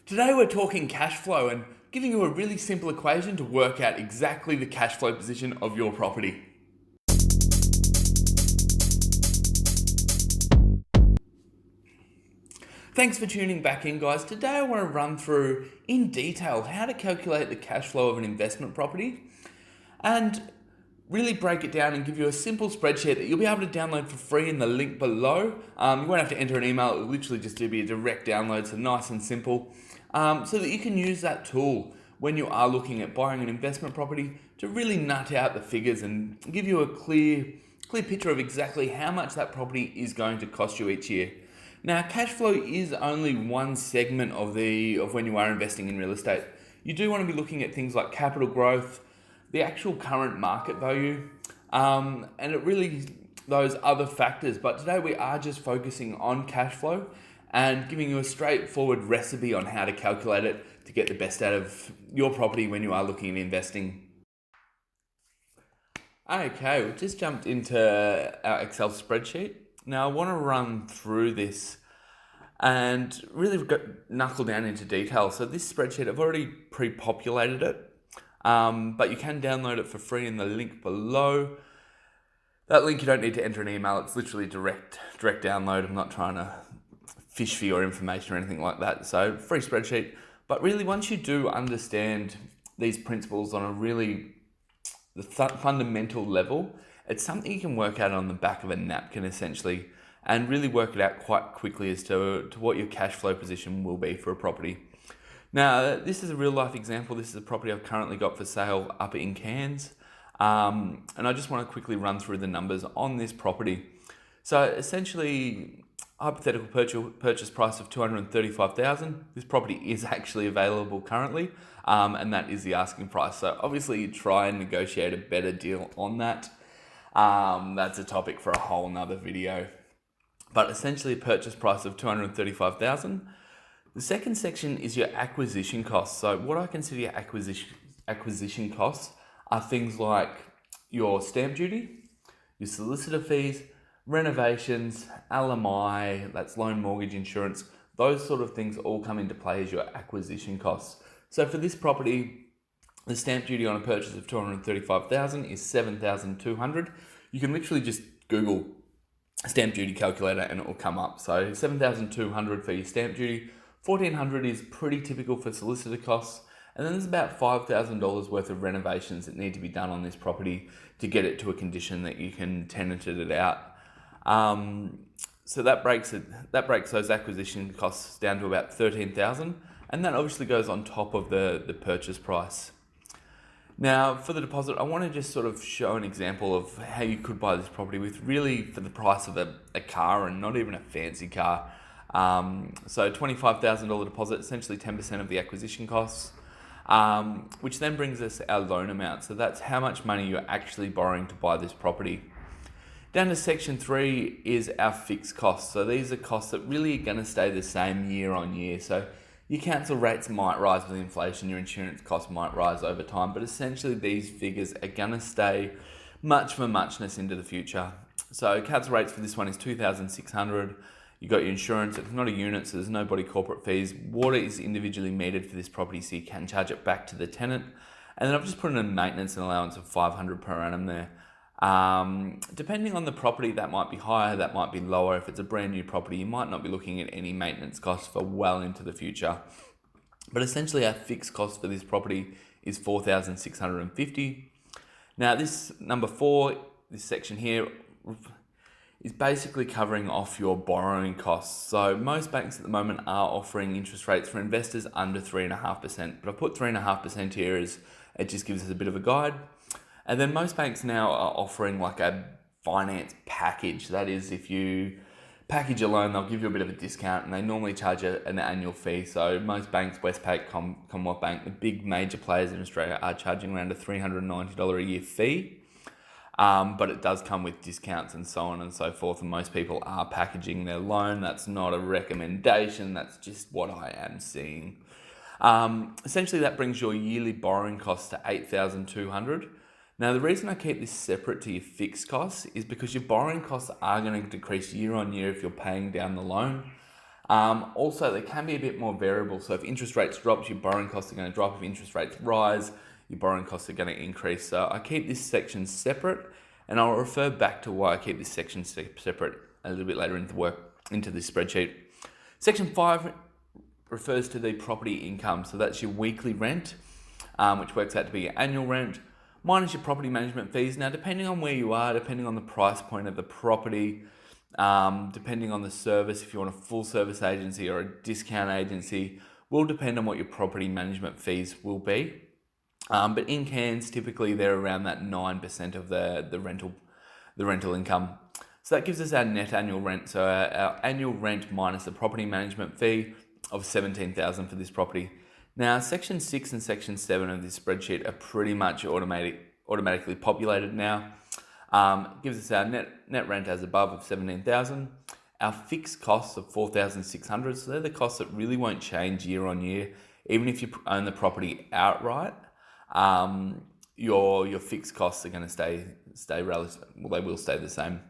Today we're talking cash flow and giving you a really simple equation to work out exactly the cash flow position of your property. Thanks for tuning back in, guys. Today I want to run through in detail how to calculate the cash flow of an investment property and really break it down and give you a simple spreadsheet that you'll be able to download for free in the link below. You won't have to enter an email, it'll literally just be a direct download, so nice and simple, so that you can use that tool when you are looking at buying an investment property to really nut out the figures and give you a clear picture of exactly how much that property is going to cost you each year. Now, cash flow is only one segment of when you are investing in real estate. You do want to be looking at things like capital growth, the actual current market value, and it really those other factors. But today we are just focusing on cash flow and giving you a straightforward recipe on how to calculate it to get the best out of your property when you are looking at investing. Okay, we've just jumped into our Excel spreadsheet. Now I want to run through this and really knuckle down into detail. So this spreadsheet, I've already pre-populated it. But you can download it for free in the link below. That link, you don't need to enter an email. It's literally direct download. I'm not trying to fish for your information or anything like that. So free spreadsheet. But really, once you do understand these principles on a really fundamental level, it's something you can work out on the back of a napkin essentially, and really work it out quite quickly as to what your cash flow position will be for a property. Now, this is a real life example. This is a property I've currently got for sale up in Cairns. And I just want to quickly run through the numbers on this property. So essentially, hypothetical purchase price of $235,000. This property is actually available currently, and that is the asking price. So obviously you try and negotiate a better deal on that. That's a topic for a whole nother video. But essentially a purchase price of $235,000. The second section is your acquisition costs. So what I consider your acquisition costs are things like your stamp duty, your solicitor fees, renovations, LMI, that's loan mortgage insurance. Those sort of things all come into play as your acquisition costs. So for this property, the stamp duty on a purchase of $235,000 is $7,200. You can literally just Google stamp duty calculator and it will come up. So $7,200 for your stamp duty. $1,400 is pretty typical for solicitor costs, and then there's about $5,000 worth of renovations that need to be done on this property to get it to a condition that you can tenant it out. So that breaks those acquisition costs down to about $13,000, and that obviously goes on top of the purchase price. Now, for the deposit, I want to just sort of show an example of how you could buy this property with really for the price of a car, and not even a fancy car. So $25,000 deposit, essentially 10% of the acquisition costs, which then brings us our loan amount. So that's how much money you're actually borrowing to buy this property. Down to section 3 is our fixed costs. So these are costs that really are going to stay the same year on year. So your council rates might rise with inflation, your insurance costs might rise over time, but essentially these figures are going to stay much for muchness into the future. So council rates for this one is $2,600. You got your insurance, it's not a unit, so there's no body corporate fees. Water is individually metered for this property, so you can charge it back to the tenant. And then I've just put in a maintenance and allowance of $500 per annum there. Depending on the property, that might be higher, that might be lower. If it's a brand new property, you might not be looking at any maintenance costs for well into the future. But essentially our fixed cost for this property is $4,650. Now this number 4, this section here, is basically covering off your borrowing costs. So most banks at the moment are offering interest rates for investors under 3.5%, but I put 3.5% here as it just gives us a bit of a guide. And then most banks now are offering like a finance package. That is, if you package a loan, they'll give you a bit of a discount, and they normally charge an annual fee. So most banks, Westpac, Commonwealth Bank, the big major players in Australia are charging around a $390 a year fee. But it does come with discounts and so on and so forth, and most people are packaging their loan. That's not a recommendation, that's just what I am seeing. Essentially that brings your yearly borrowing costs to $8,200. Now the reason I keep this separate to your fixed costs is because your borrowing costs are going to decrease year on year if you're paying down the loan. Also, they can be a bit more variable. So if interest rates drop, your borrowing costs are going to drop. If interest rates rise, your borrowing costs are going to increase. So I keep this section separate, and I'll refer back to why I keep this section separate a little bit later into this spreadsheet. Section 5 refers to the property income. So that's your weekly rent, which works out to be your annual rent, minus your property management fees. Now, depending on where you are, depending on the price point of the property, depending on the service, if you want a full service agency or a discount agency, will depend on what your property management fees will be. But in Cairns, typically they're around that 9% of the rental income. So that gives us our net annual rent. So our annual rent minus the property management fee of $17,000 for this property. Now, Section 6 and Section 7 of this spreadsheet are pretty much automatically populated now. Gives us our net rent as above of $17,000. Our fixed costs of $4,600. So they're the costs that really won't change year on year. Even if you own the property outright, your fixed costs are going to stay relative. Well, they will stay the same.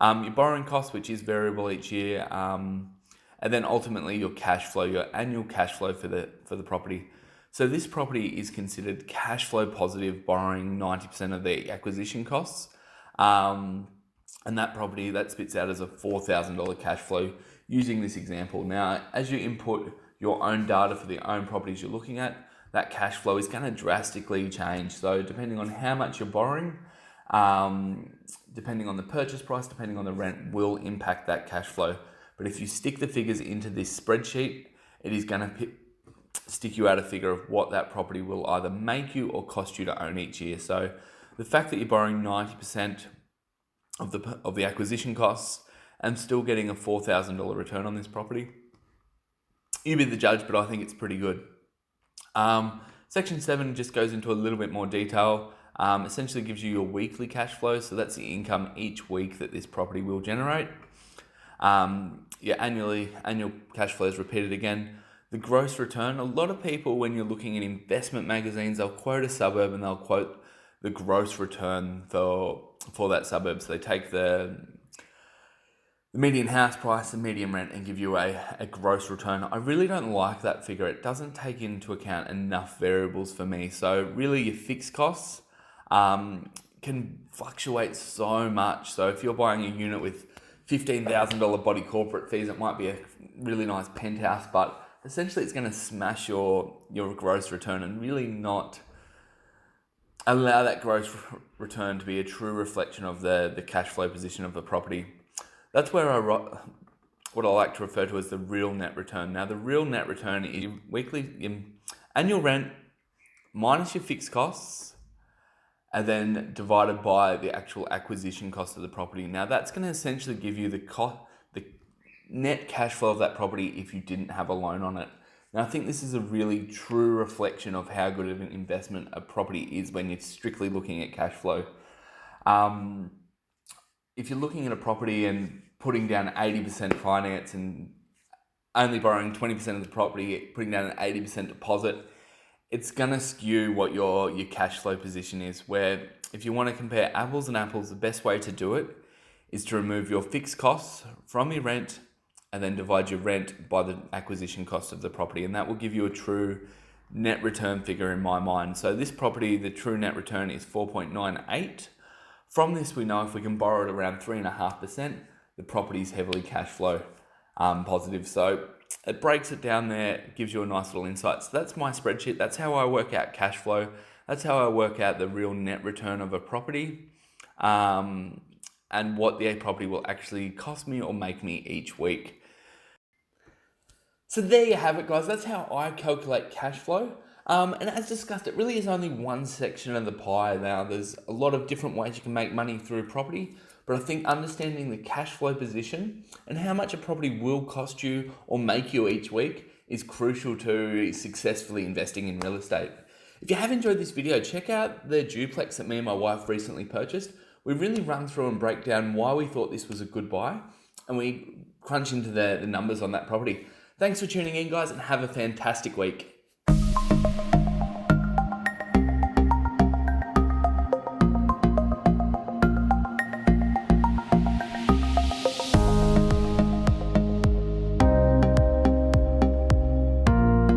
Your borrowing cost, which is variable each year, and then ultimately your cash flow, your annual cash flow for the property. So this property is considered cash flow positive, borrowing 90% of the acquisition costs. And that property, that spits out as a $4,000 cash flow using this example. Now, as you input your own data for the own properties you're looking at, that cash flow is going to drastically change. So depending on how much you're borrowing, depending on the purchase price, depending on the rent, will impact that cash flow. But if you stick the figures into this spreadsheet, it is going to stick you out a figure of what that property will either make you or cost you to own each year. So the fact that you're borrowing 90% of the acquisition costs and still getting a $4,000 return on this property, you be the judge, but I think it's pretty good. Section 7 just goes into a little bit more detail. Essentially gives you your weekly cash flow. So that's the income each week that this property will generate. Your annual cash flow is repeated again. The gross return, a lot of people, when you're looking at investment magazines, they'll quote a suburb and they'll quote the gross return for that suburb. So they take the median house price, the median rent, and give you a gross return. I really don't like that figure. It doesn't take into account enough variables for me. So really your fixed costs can fluctuate so much. So if you're buying a unit with $15,000 body corporate fees, it might be a really nice penthouse, but essentially it's going to smash your gross return and really not allow that gross return to be a true reflection of the cash flow position of the property. That's where what I like to refer to as the real net return. Now, the real net return is your annual rent minus your fixed costs, and then divided by the actual acquisition cost of the property. Now, that's going to essentially give you the net cash flow of that property if you didn't have a loan on it. Now, I think this is a really true reflection of how good of an investment a property is when you're strictly looking at cash flow. If you're looking at a property and putting down 80% finance and only borrowing 20% of the property, putting down an 80% deposit, it's going to skew what your cash flow position is. Where if you want to compare apples and apples, the best way to do it is to remove your fixed costs from your rent and then divide your rent by the acquisition cost of the property. And that will give you a true net return figure in my mind. So this property, the true net return is 4.98. From this, we know if we can borrow it around 3.5%, the property is heavily cash flow positive. So it breaks it down there, gives you a nice little insight. So that's my spreadsheet. That's how I work out cash flow. That's how I work out the real net return of a property and what the property will actually cost me or make me each week. So there you have it, guys. That's how I calculate cash flow. And as discussed, it really is only one section of the pie. Now, there's a lot of different ways you can make money through property, but I think understanding the cash flow position and how much a property will cost you or make you each week is crucial to successfully investing in real estate. If you have enjoyed this video, check out the duplex that me and my wife recently purchased. We really run through and break down why we thought this was a good buy, and we crunch into the numbers on that property. Thanks for tuning in, guys, and have a fantastic week.